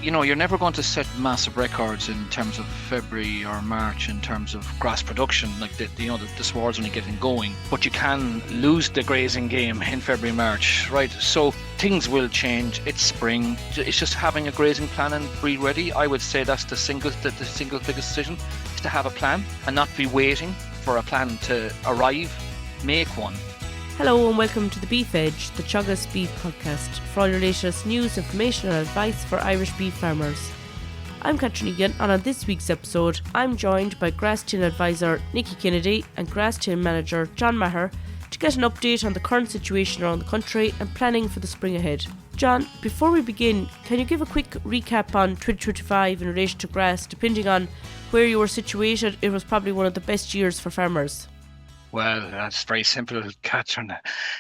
you're never going to set massive records in terms of February or March in terms of grass production, like the sward's only getting going. But you can lose the grazing game in February, March, right? So things will change. It's spring. It's just having a grazing plan and be ready. I would say that's the single biggest decision, is to have a plan and not be waiting for a plan to arrive. Make one. Hello and welcome to the Beef Edge, the Teagasc Beef Podcast, for all your latest news, information and advice for Irish beef farmers. I'm Catherine Egan, and on this week's episode I'm joined by Grass10 Advisor Nikki Kennedy and Grass10 Manager John Maher to get an update on the current situation around the country and planning for the spring ahead. John, before we begin, can you give a quick recap on 2025 in relation to grass? Depending on where you were situated, it was probably one of the best years for farmers. Well, that's very simple, Catherine.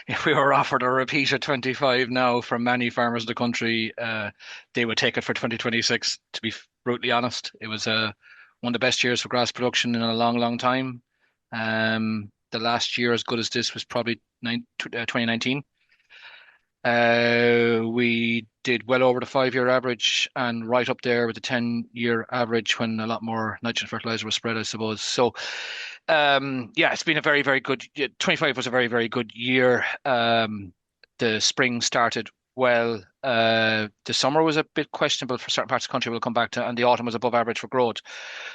If we were offered a repeat of 25 now from many farmers in the country, they would take it for 2026, to be brutally honest. It was one of the best years for grass production in a long, long time. The last year as good as this was probably 2019. We did well over the 5-year average and right up there with the 10-year average when a lot more nitrogen fertiliser was spread, I suppose. So, it's been a very, very good. 25 was a very, very good year. The spring started well. The summer was a bit questionable for certain parts of the country. We'll come back to, and the autumn was above average for growth.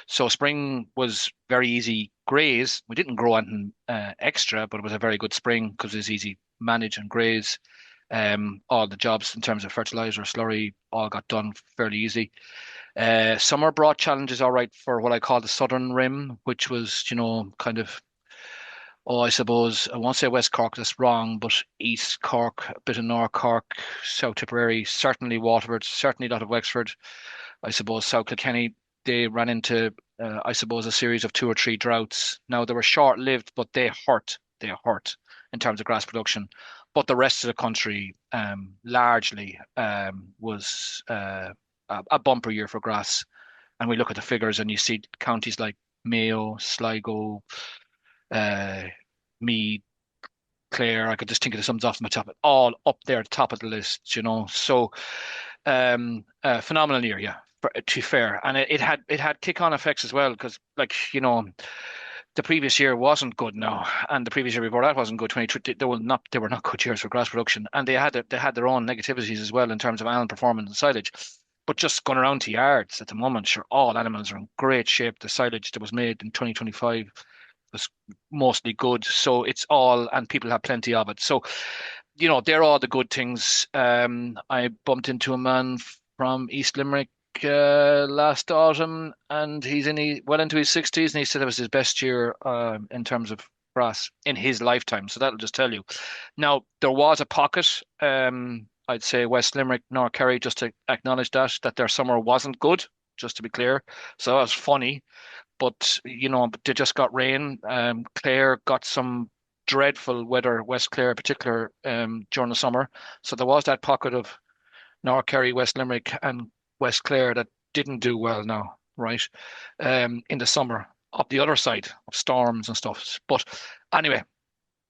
So spring was very easy graze. We didn't grow anything extra, but it was a very good spring because it was easy manage and graze. All the jobs in terms of fertiliser, slurry, all got done fairly easy. Summer brought challenges, all right, for what I call the southern rim, which was, kind of, I suppose, I won't say West Cork, that's wrong, but East Cork, a bit of North Cork, South Tipperary, certainly Waterford, certainly a lot of Wexford, I suppose South Kilkenny. They ran into, I suppose, a series of 2 or 3 droughts. Now, they were short-lived, but they hurt in terms of grass production. But the rest of the country largely was a bumper year for grass. And we look at the figures and you see counties like Mayo, Sligo, Meath, Clare. I could just think of the sums off my top, all up there at the top of the list, So phenomenal year, yeah, to be fair. And it had kick-on effects as well because, the previous year wasn't good now, and the previous year before that wasn't good. They were not good years for grass production, and they had their own negativities as well in terms of animal performance and silage. But just going around to yards at the moment, sure, all animals are in great shape. The silage that was made in 2025 was mostly good, so it's all, and people have plenty of it. So, they're all the good things. I bumped into a man from East Limerick last autumn, and he's well into his 60s, and he said it was his best year in terms of grass in his lifetime. So that'll just tell you. Now, there was a pocket, I'd say West Limerick, North Kerry, just to acknowledge that their summer wasn't good, just to be clear. So that was funny. But, they just got rain. Clare got some dreadful weather, West Clare in particular, during the summer. So there was that pocket of North Kerry, West Limerick and West Clare that didn't do well now, right? In the summer, up the other side of storms and stuff. But anyway,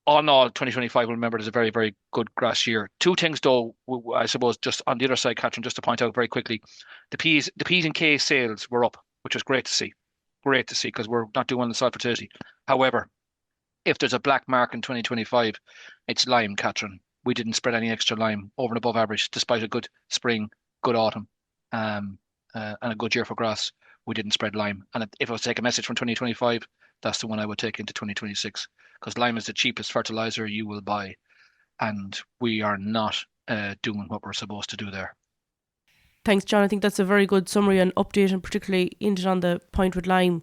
all in all, 2025, we'll remember, is a very, very good grass year. 2 things, though, I suppose, just on the other side, Catherine, just to point out very quickly, the P's and K sales were up, which was great to see. Great to see, because we're not doing the soil fertility. However, if there's a black mark in 2025, it's lime, Catherine. We didn't spread any extra lime over and above average, despite a good spring, good autumn, and a good year for grass. We didn't spread lime. And if I was to take a message from 2025, that's the one I would take into 2026, because lime is the cheapest fertiliser you will buy, and we are not doing what we're supposed to do there. Thanks, John. I think that's a very good summary and update, and particularly ended on the point with lime.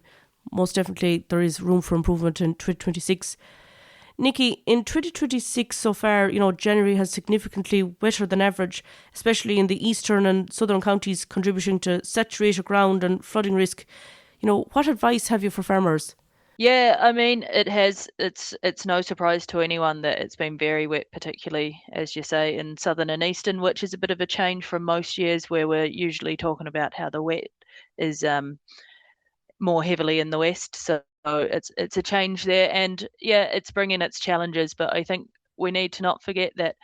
Most definitely there is room for improvement in 2026. Nikki, in 2026 so far, January has significantly wetter than average, especially in the eastern and southern counties, contributing to saturated ground and flooding risk. What advice have you for farmers? Yeah, I mean, it's no surprise to anyone that it's been very wet, particularly, as you say, in southern and eastern, which is a bit of a change from most years where we're usually talking about how the wet is more heavily in the west. So it's a change there, and yeah, it's bringing its challenges. But I think we need to not forget that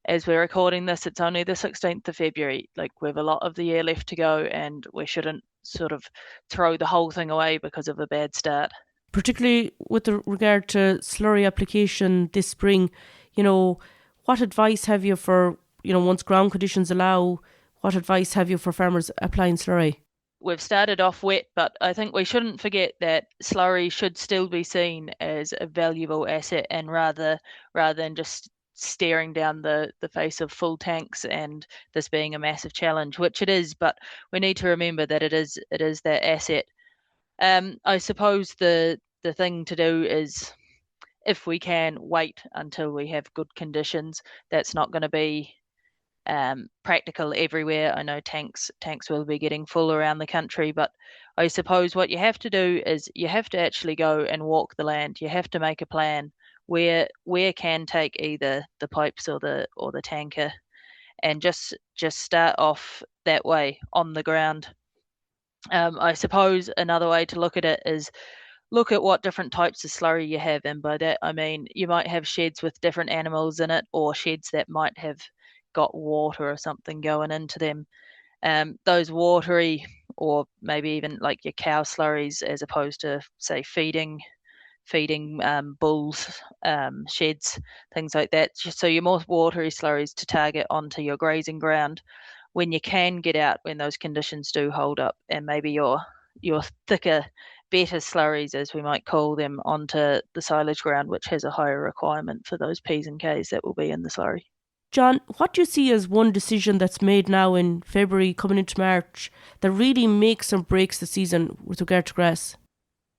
as we're recording this, it's only the 16th of February. Like, we have a lot of the year left to go, and we shouldn't sort of throw the whole thing away because of a bad start. Particularly with regard to slurry application this spring, what advice have you for, once ground conditions allow, what advice have you for farmers applying slurry? We've started off wet, but I think we shouldn't forget that slurry should still be seen as a valuable asset, and rather than just staring down the face of full tanks and this being a massive challenge, which it is, but we need to remember that it is that asset. I suppose the thing to do is, if we can, wait until we have good conditions. That's not going to be practical everywhere. I know tanks will be getting full around the country, but I suppose what you have to do is you have to actually go and walk the land. You have to make a plan where can take either the pipes or the tanker, and just start off that way on the ground. I suppose another way to look at it is look at what different types of slurry you have, and by that I mean you might have sheds with different animals in it, or sheds that might have got water or something going into them. Those watery, or maybe even like your cow slurries, as opposed to say feeding bulls, sheds, things like that. So your more watery slurries to target onto your grazing ground when you can get out, when those conditions do hold up, and maybe your thicker, better slurries, as we might call them, onto the silage ground, which has a higher requirement for those P's and K's that will be in the slurry. John, what do you see as one decision that's made now in February coming into March that really makes or breaks the season with regard to grass?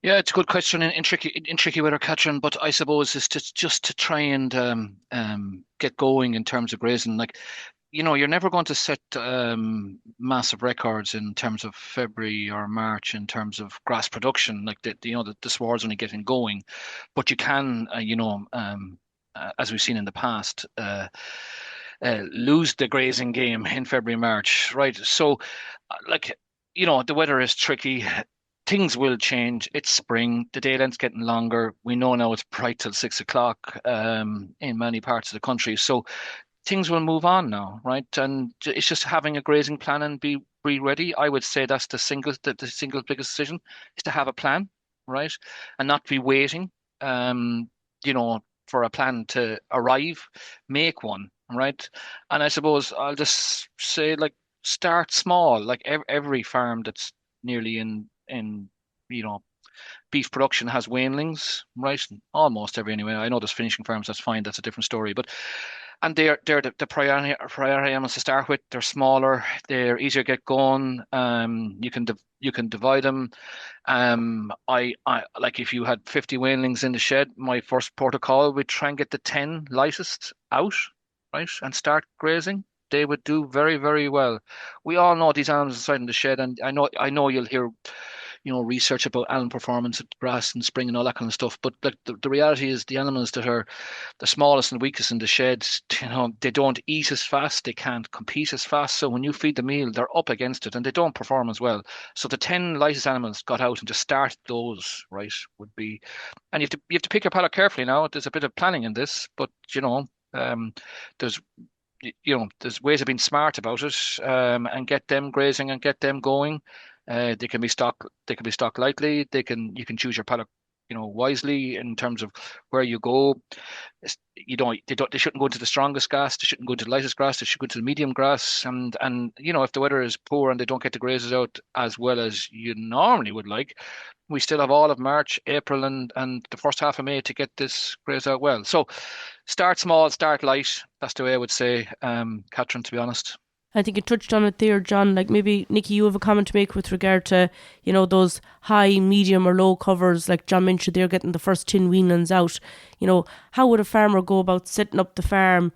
Yeah, it's a good question in tricky weather, Catherine. But I suppose it's just to try and get going in terms of grazing. Like, you're never going to set massive records in terms of February or March in terms of grass production. Like the sward's only getting going, but you can, as we've seen in the past, lose the grazing game in February, March, right? So, like, the weather is tricky. Things will change. It's spring. The day length's getting longer. We know now it's bright till 6 o'clock in many parts of the country. So things will move on now, right? And it's just having a grazing plan and be ready. I would say that's the single biggest decision, is to have a plan, right? And not be waiting, for a plan to arrive. Make one, right? And I suppose I'll just say, like, start small. Like every farm that's nearly in beef production has weanlings, right? Almost every, anyway. I know there's finishing farms, that's fine, that's a different story. But they're the priority animals to start with. They're smaller, they're easier to get going. You can divide them. I like, if you had 50 weanlings in the shed, my first protocol would try and get the 10 lightest out, right, and start grazing. They would do very, very well. We all know these animals inside in the shed, and I know you'll hear, research about animal performance at grass and spring and all that kind of stuff. But like the reality is, the animals that are the smallest and weakest in the sheds, they don't eat as fast, they can't compete as fast. So when you feed the meal, they're up against it and they don't perform as well. So the 10 lightest animals got out and just start those, right, would be, and you have to pick your paddock carefully now. There's a bit of planning in this, but there's there's ways of being smart about it, and get them grazing and get them going. They can be stocked. They can be stocked lightly. You can choose your paddock, wisely in terms of where you go. They shouldn't go into the strongest grass. They shouldn't go into the lightest grass. They should go into the medium grass. And if the weather is poor and they don't get the grazes out as well as you normally would like, we still have all of March, April, and the first half of May to get this graze out well. So start small, start light. That's the way I would say, Catherine, to be honest. I think you touched on it there, John. Like, maybe, Nikki, you have a comment to make with regard to, those high, medium or low covers. Like John mentioned, they're getting the first 10 weanlings out. How would a farmer go about setting up the farm?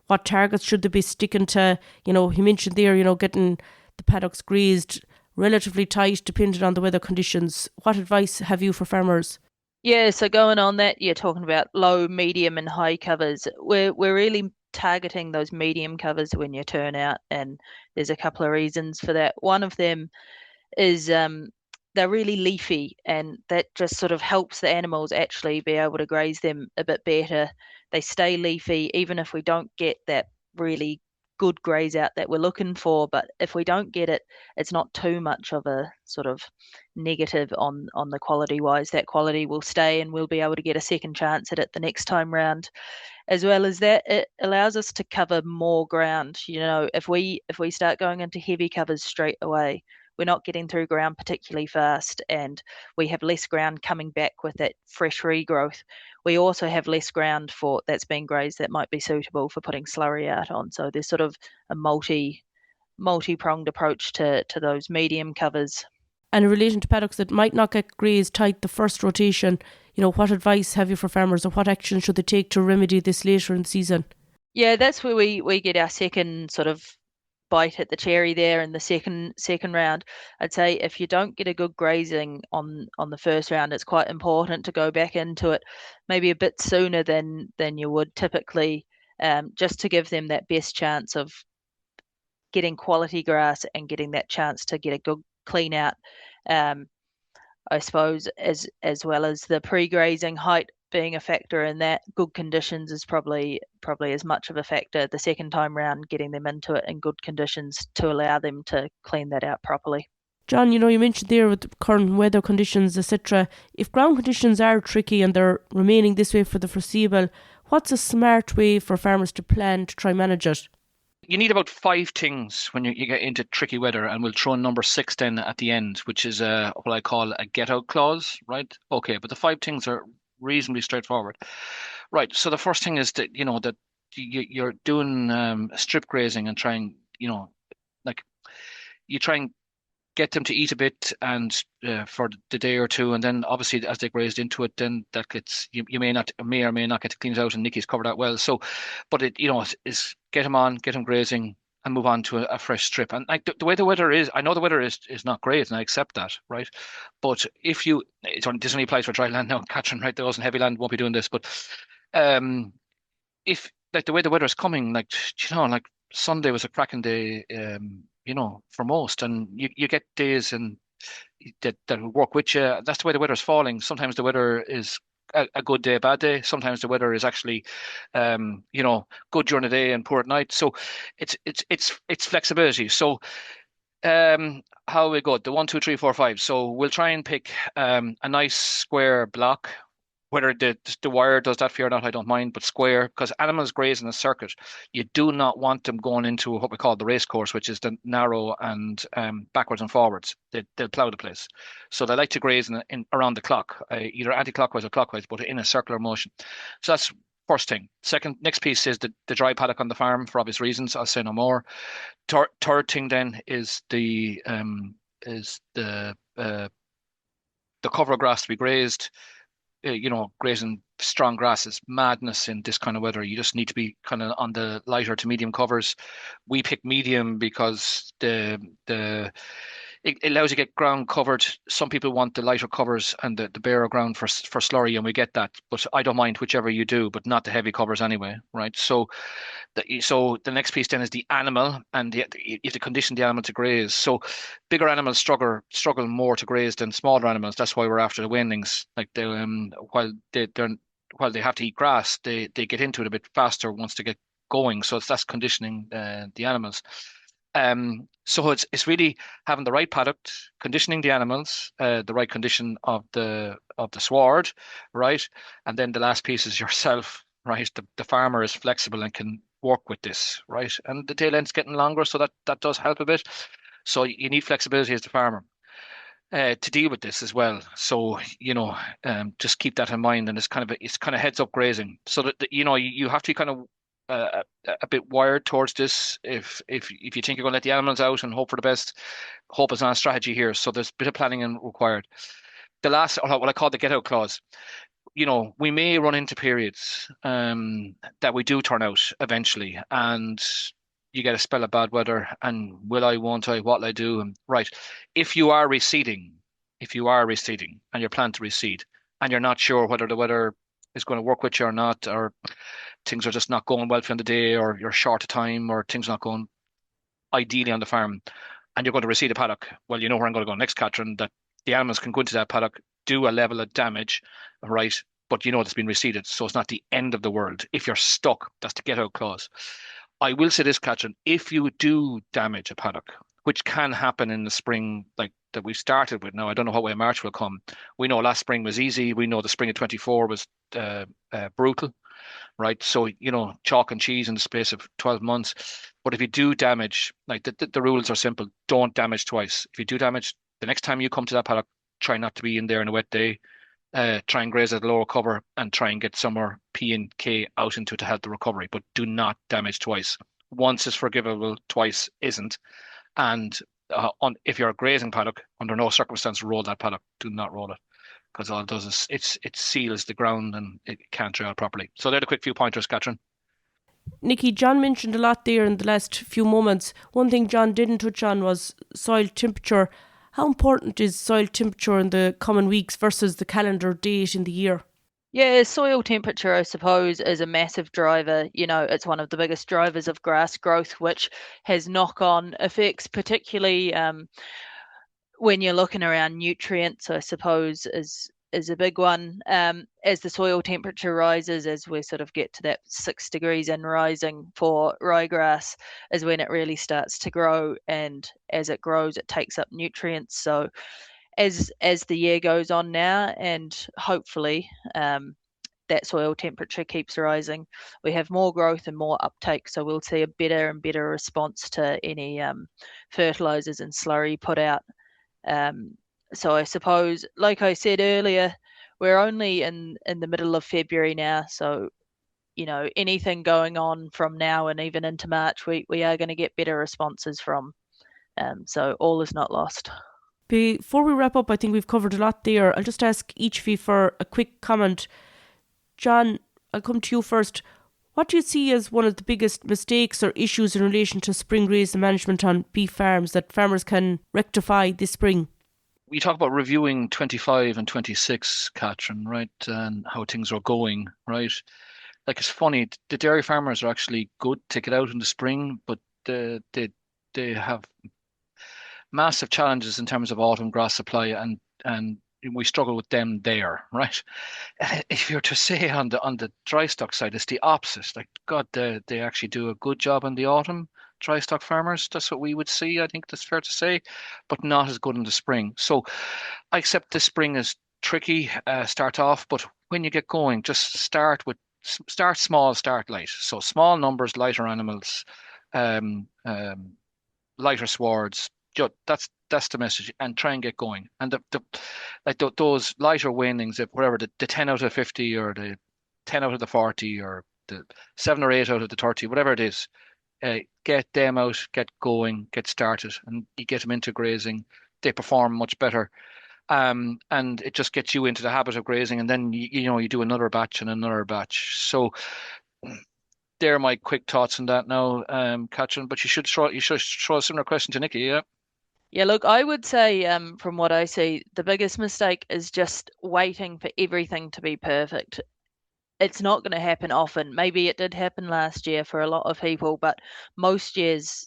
What targets should they be sticking to? He mentioned there, getting the paddocks grazed relatively tight depending on the weather conditions. What advice have you for farmers? Yeah, so going on that, you're talking about low, medium and high covers. We're really targeting those medium covers when you turn out, and there's a couple of reasons for that. One of them is they're really leafy, and that just sort of helps the animals actually be able to graze them a bit better. They stay leafy even if we don't get that really good graze out that we're looking for. But if we don't get it, it's not too much of a sort of negative on the quality wise. That quality will stay, and we'll be able to get a second chance at it the next time round. As well as that, it allows us to cover more ground. If we start going into heavy covers straight away, we're not getting through ground particularly fast, and we have less ground coming back with that fresh regrowth. We also have less ground that's been grazed that might be suitable for putting slurry out on. So there's sort of a multi-pronged approach to those medium covers. And in relation to paddocks that might not get grazed tight the first rotation, what advice have you for farmers, or what action should they take to remedy this later in the season? Yeah, that's where we get our second sort of bite at the cherry there in the second round. I'd say if you don't get a good grazing on the first round, it's quite important to go back into it maybe a bit sooner than you would typically, just to give them that best chance of getting quality grass and getting that chance to get a good clean out. I suppose as well as the pre-grazing height being a factor in that, good conditions is probably as much of a factor the second time round, getting them into it in good conditions to allow them to clean that out properly. John, you mentioned there with the current weather conditions, etc. If ground conditions are tricky and they're remaining this way for the foreseeable, what's a smart way for farmers to plan to try manage it? You need about 5 things when you get into tricky weather, and we'll throw number 6 then at the end, which is what I call a get out clause, right? Okay, but the 5 things are reasonably straightforward. Right, so the first thing is that, that you're doing strip grazing and trying, like you try and get them to eat a bit and for the day or two, and then obviously as they grazed into it, then that gets you may or may not get to clean it out, and Nikki's covered that well. So, but it is get them grazing and move on to a fresh strip. And like the way the weather is, I know the weather is not great, and I accept that, right? But this only applies for dry land now, Catherine, right? Those in heavy land won't be doing this, but if like the way the weather is coming, like like Sunday was a cracking day, for most, and you get days and that will work with you. That's the way the weather's falling. Sometimes the weather is a good day, a bad day. Sometimes the weather is actually, good during the day and poor at night. So it's flexibility. So how we go? The 1, 2, 3, 4, 5. So we'll try and pick a nice square block. Whether the wire does that for you or not, I don't mind, but square, because animals graze in a circuit. You do not want them going into what we call the race course, which is the narrow and backwards and forwards. They'll plough the place. So they like to graze in around the clock, either anti-clockwise or clockwise, but in a circular motion. So that's first thing. Next piece is the dry paddock on the farm for obvious reasons. I'll say no more. Third thing then is the cover of grass to be grazed. Grazing strong grass is madness in this kind of weather. You just need to be kind of on the lighter to medium covers. We pick medium because it allows you to get ground covered. Some people want the lighter covers and the barer ground for slurry, and we get that. But I don't mind whichever you do, but not the heavy covers anyway, right? So the next piece then is the animal, and you have to condition the animal to graze. So bigger animals struggle more to graze than smaller animals. That's why we're after the weanlings. Like while they have to eat grass, they get into it a bit faster once they get going. So that's conditioning the animals. So it's really having the right paddock, conditioning the animals, the right condition of the sward, right? And then the last piece is yourself, right? The farmer is flexible and can work with this, right? And the tail end's getting longer, so that does help a bit. So you need flexibility as the farmer to deal with this as well. So just keep that in mind, and it's kind of heads up grazing, so that you have to be kind of a bit wired towards this. If you think you're going to let the animals out and hope for the best, hope is not a strategy here. So there's a bit of planning required. The last, or what I call the get out clause, we may run into periods that we do turn out eventually, and you get a spell of bad weather, and will I, won't I, what'll I do? And right, if you are receding and you're planning to recede, and you're not sure whether the weather is going to work with you or not, or things are just not going well for you on the day, or you're short of time, or things are not going ideally on the farm, and you're going to recede a paddock, well, you know where I'm going to go next, Catherine, that the animals can go into that paddock, do a level of damage, right? But it's been receded, so it's not the end of the world. If you're stuck, that's the get out clause. I will say this, Catherine, if you do damage a paddock, which can happen in the spring, like that we started with now, I don't know what way March will come. We know last spring was easy. We know the spring of 24 was brutal, right? So, chalk and cheese in the space of 12 months. But if you do damage, like the rules are simple, don't damage twice. If you do damage, the next time you come to that paddock, try not to be in there on a wet day. Try and graze at the lower cover and try and get some more P and K out into it to help the recovery, but do not damage twice. Once is forgivable, twice isn't. And if you're a grazing paddock, under no circumstance roll that paddock. Do not roll it, because all it does is it seals the ground and it can't dry out properly. So they're the quick few pointers, Catherine. Nikki, John mentioned a lot there in the last few moments. One thing John didn't touch on was soil temperature. How important is soil temperature in the coming weeks versus the calendar date in the year? Yeah, soil temperature, I suppose, is a massive driver. It's one of the biggest drivers of grass growth, which has knock-on effects, particularly when you're looking around nutrients, I suppose, is a big one. As the soil temperature rises, as we sort of get to that 6 degrees and rising for ryegrass, is when it really starts to grow. And as it grows, it takes up nutrients. So as the year goes on now, and hopefully that soil temperature keeps rising, we have more growth and more uptake. So we'll see a better and better response to any fertilizers and slurry put out. So I suppose, like I said earlier, we're only in the middle of February now. So, anything going on from now and even into March, we are going to get better responses from. So all is not lost. Before we wrap up, I think we've covered a lot there. I'll just ask each of you for a quick comment. John, I'll come to you first. What do you see as one of the biggest mistakes or issues in relation to spring grazing management on beef farms that farmers can rectify this spring? We talk about reviewing 25 and 26, Catherine, right? And how things are going, right? Like, it's funny, the dairy farmers are actually good to get out in the spring, but they have massive challenges in terms of autumn grass supply, and we struggle with them there, right? If you're to say on the dry stock side, it's the opposite. Like, God, they actually do a good job in the autumn. Dry stock farmers, that's what we would see. I think that's fair to say, but not as good in the spring. So I accept this spring is tricky, start off, but when you get going, just start small, start light. So small numbers, lighter animals, lighter swards. That's the message, and try and get going. And those lighter wanings, if whatever the 10 out of 50 or the 10 out of the 40 or the 7 or 8 out of the 30, whatever it is, get them out, get going, get started, and you get them into grazing. They perform much better, and it just gets you into the habit of grazing. And then you do another batch and another batch. So they're my quick thoughts on that now, Catherine. But you should throw a similar question to Nikki, yeah. Yeah, look, I would say from what I see, the biggest mistake is just waiting for everything to be perfect. It's not going to happen often. Maybe it did happen last year for a lot of people, but most years,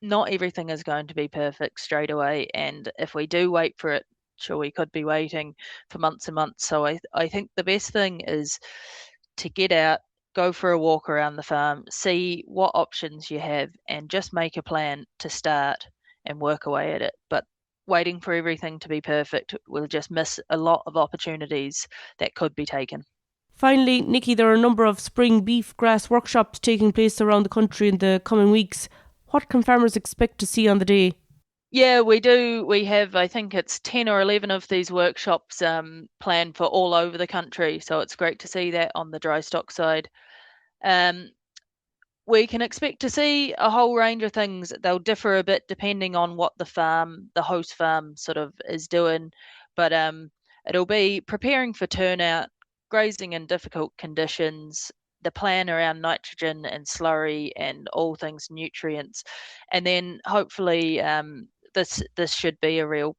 not everything is going to be perfect straight away. And if we do wait for it, sure, we could be waiting for months and months. So I think the best thing is to get out, go for a walk around the farm, see what options you have, and just make a plan to start and work away at it. But waiting for everything to be perfect will just miss a lot of opportunities that could be taken. Finally, Nikki, there are a number of spring beef grass workshops taking place around the country in the coming weeks. What can farmers expect to see on the day? Yeah, we do. We have, I think it's 10 or 11 of these workshops planned for all over the country. So it's great to see that on the dry stock side. We can expect to see a whole range of things. They'll differ a bit depending on what the host farm sort of is doing. But it'll be preparing for turnout, grazing in difficult conditions, the plan around nitrogen and slurry and all things nutrients. And then hopefully this should be a real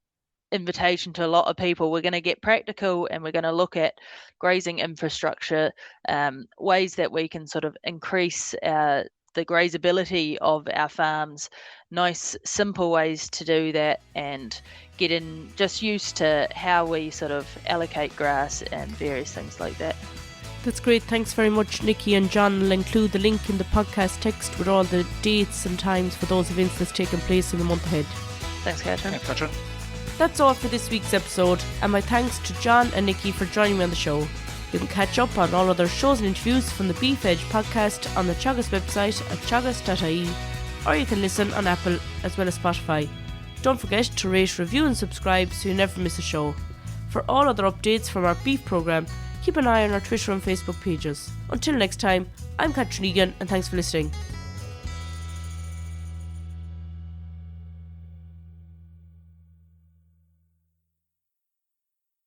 invitation to a lot of people. We're going to get practical and we're going to look at grazing infrastructure, ways that we can sort of increase the grazability of our farms, nice simple ways to do that, and just used to how we sort of allocate grass and various things like that. That's great. Thanks very much, Nikki, and John will include the link in the podcast text with all the dates and times for those events that's taking place in the month ahead. Thanks, Catherine. Thanks, Catherine. That's all for this week's episode, and my thanks to John and Nikki for joining me on the show. You can catch up on all other shows and interviews from the Beef Edge podcast on the Teagasc website at teagasc.ie, or you can listen on Apple as well as Spotify. Don't forget to rate, review and subscribe so you never miss a show. For all other updates from our beef programme, keep an eye on our Twitter and Facebook pages. Until next time, I'm Catherine Egan and thanks for listening.